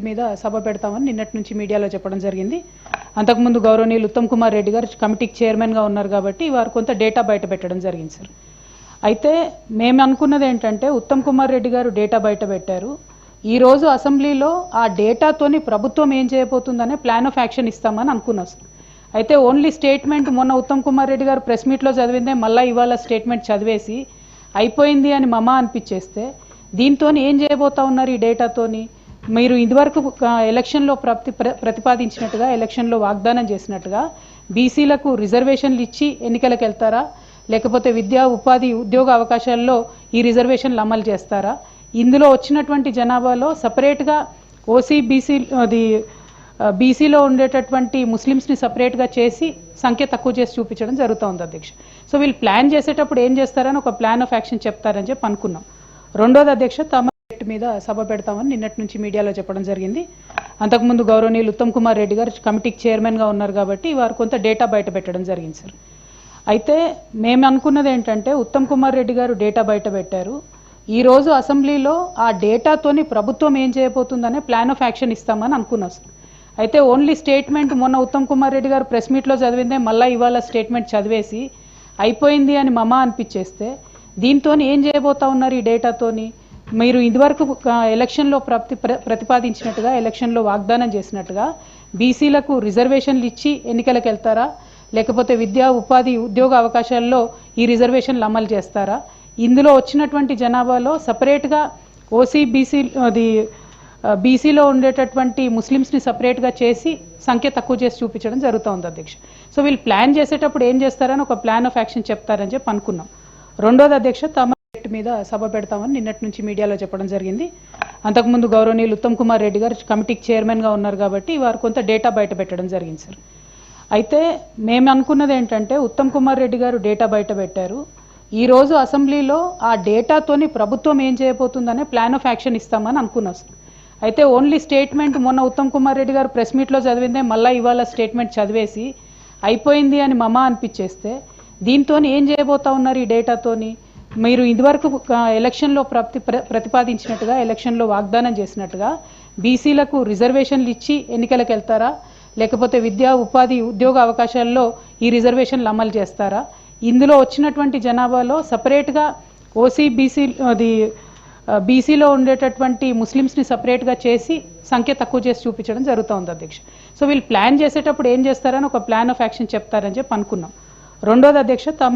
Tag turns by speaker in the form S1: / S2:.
S1: మీద సభ పెడతామని నిన్నటి నుంచి మీడియాలో చెప్పడం జరిగింది. అంతకుముందు గౌరవనీయులు ఉత్తమ్ కుమార్ రెడ్డి గారు కమిటీకి చైర్మన్గా ఉన్నారు కాబట్టి వారు కొంత డేటా బయట పెట్టడం జరిగింది సార్. అయితే మేము అనుకున్నది ఏంటంటే ఉత్తమ్ కుమార్ రెడ్డి గారు డేటా బయట పెట్టారు. ఈరోజు అసెంబ్లీలో ఆ డేటాతోని ప్రభుత్వం ఏం చేయబోతుందనే ప్లాన్ ఆఫ్ యాక్షన్ ఇస్తామని అనుకున్నాం సార్. అయితే ఓన్లీ స్టేట్మెంట్ మొన్న ఉత్తమ్ కుమార్ రెడ్డి గారు ప్రెస్ మీట్లో చదివిందే మళ్ళీ ఇవాళ స్టేట్మెంట్ చదివేసి అయిపోయింది అని మమా అనిపించేస్తే దీంతో ఏం చేయబోతా ఉన్నారు ఈ డేటాతోని? మీరు ఇదివరకు ఎలక్షన్లో ప్రతిపాదించినట్టుగా ఎలక్షన్లో వాగ్దానం చేసినట్టుగా బీసీలకు రిజర్వేషన్లు ఇచ్చి ఎన్నికలకు వెళ్తారా, లేకపోతే విద్యా ఉపాధి ఉద్యోగ అవకాశాల్లో ఈ రిజర్వేషన్లు అమలు చేస్తారా? ఇందులో వచ్చినటువంటి జనాభాలో సపరేట్గా ఓసీ బీసీ బీసీలో ఉండేటటువంటి ముస్లిమ్స్ని సపరేట్గా చేసి సంఖ్య తక్కువ చేసి చూపించడం జరుగుతుంది అధ్యక్ష. సో వీళ్ళు ప్లాన్ చేసేటప్పుడు ఏం చేస్తారని ఒక ప్లాన్ ఆఫ్ యాక్షన్ చెప్తారని చెప్పి అనుకున్నాం. రెండోది అధ్యక్ష, తమ మీద సభ పెడతామని నిన్నటి నుంచి మీడియాలో చెప్పడం జరిగింది. అంతకుముందు గౌరవనీయులు ఉత్తమ్ కుమార్ రెడ్డి గారు కమిటీకి చైర్మన్గా ఉన్నారు కాబట్టి వారు కొంత డేటా బయట పెట్టడం జరిగింది సార్. అయితే మేము అనుకున్నది ఏంటంటే ఉత్తమ్ కుమార్ రెడ్డి గారు డేటా బయట పెట్టారు. ఈరోజు అసెంబ్లీలో ఆ డేటాతోని ప్రభుత్వం ఏం చేయబోతుందనే ప్లాన్ ఆఫ్ యాక్షన్ ఇస్తామని అనుకున్నాం సార్. అయితే ఓన్లీ స్టేట్మెంట్ మొన్న ఉత్తమ్ కుమార్ రెడ్డి గారు ప్రెస్ మీట్లో చదివిందే మళ్ళీ ఇవాళ స్టేట్మెంట్ చదివేసి అయిపోయింది అని మమా అనిపించేస్తే దీంతో ఏం చేయబోతా ఉన్నారు ఈ డేటాతోని? మీరు ఇదివరకు ఎలక్షన్లో ప్రతిపాదించినట్టుగా ఎలక్షన్లో వాగ్దానం చేసినట్టుగా బీసీలకు రిజర్వేషన్లు ఇచ్చి ఎన్నికలకు వెళ్తారా, లేకపోతే విద్యా ఉపాధి ఉద్యోగ అవకాశాల్లో ఈ రిజర్వేషన్లు అమలు చేస్తారా? ఇందులో వచ్చినటువంటి జనాభాలో సపరేట్గా ఓసీ బీసీలో ఉండేటటువంటి ముస్లిమ్స్ని సపరేట్గా చేసి సంఖ్య తక్కువ చేసి చూపించడం జరుగుతుంది అధ్యక్ష. సో వీళ్ళు ప్లాన్ చేసేటప్పుడు ఏం చేస్తారని ఒక ప్లాన్ ఆఫ్ యాక్షన్ చెప్తారని చెప్పి అనుకున్నాం. రెండోది అధ్యక్ష, తమ మీద సభ పెడతామని నిన్నటి నుంచి మీడియాలో చెప్పడం జరిగింది. అంతకుముందు గౌరవనీయులు ఉత్తమ్ కుమార్ రెడ్డి గారు కమిటీకి చైర్మన్గా ఉన్నారు కాబట్టి వారు కొంత డేటా బయట పెట్టడం జరిగింది సార్. అయితే మేము అనుకున్నది ఏంటంటే ఉత్తమ్ కుమార్ రెడ్డి గారు డేటా బయట పెట్టారు. ఈరోజు అసెంబ్లీలో ఆ డేటాతోని ప్రభుత్వం ఏం చేయబోతుందనే ప్లాన్ ఆఫ్ యాక్షన్ ఇస్తామని అనుకున్నాం సార్. అయితే ఓన్లీ స్టేట్మెంట్ మొన్న ఉత్తమ్ కుమార్ రెడ్డి గారు ప్రెస్ మీట్లో చదివిందే మళ్ళీ ఇవాళ స్టేట్మెంట్ చదివేసి అయిపోయింది అని మమా అనిపించేస్తే దీంతో ఏం చేయబోతా ఉన్నారు ఈ డేటాతోని? మీరు ఇదివరకు ఎలక్షన్లో ప్రతిపాదించినట్టుగా ఎలక్షన్లో వాగ్దానం చేసినట్టుగా బీసీలకు రిజర్వేషన్లు ఇచ్చి ఎన్నికలకు వెళ్తారా, లేకపోతే విద్యా ఉపాధి ఉద్యోగ అవకాశాల్లో ఈ రిజర్వేషన్లు అమలు చేస్తారా? ఇందులో వచ్చినటువంటి జనాభాలో సపరేట్గా ఓసీ బీసీలో ఉండేటటువంటి ముస్లిమ్స్ని సపరేట్గా చేసి సంఖ్య తక్కువ చేసి చూపించడం జరుగుతుంది అధ్యక్ష. సో వీళ్ళు ప్లాన్ చేసేటప్పుడు ఏం చేస్తారని ఒక ప్లాన్ ఆఫ్ యాక్షన్ చెప్తారని చెప్పి అనుకున్నాం. రెండోది అధ్యక్ష, తమ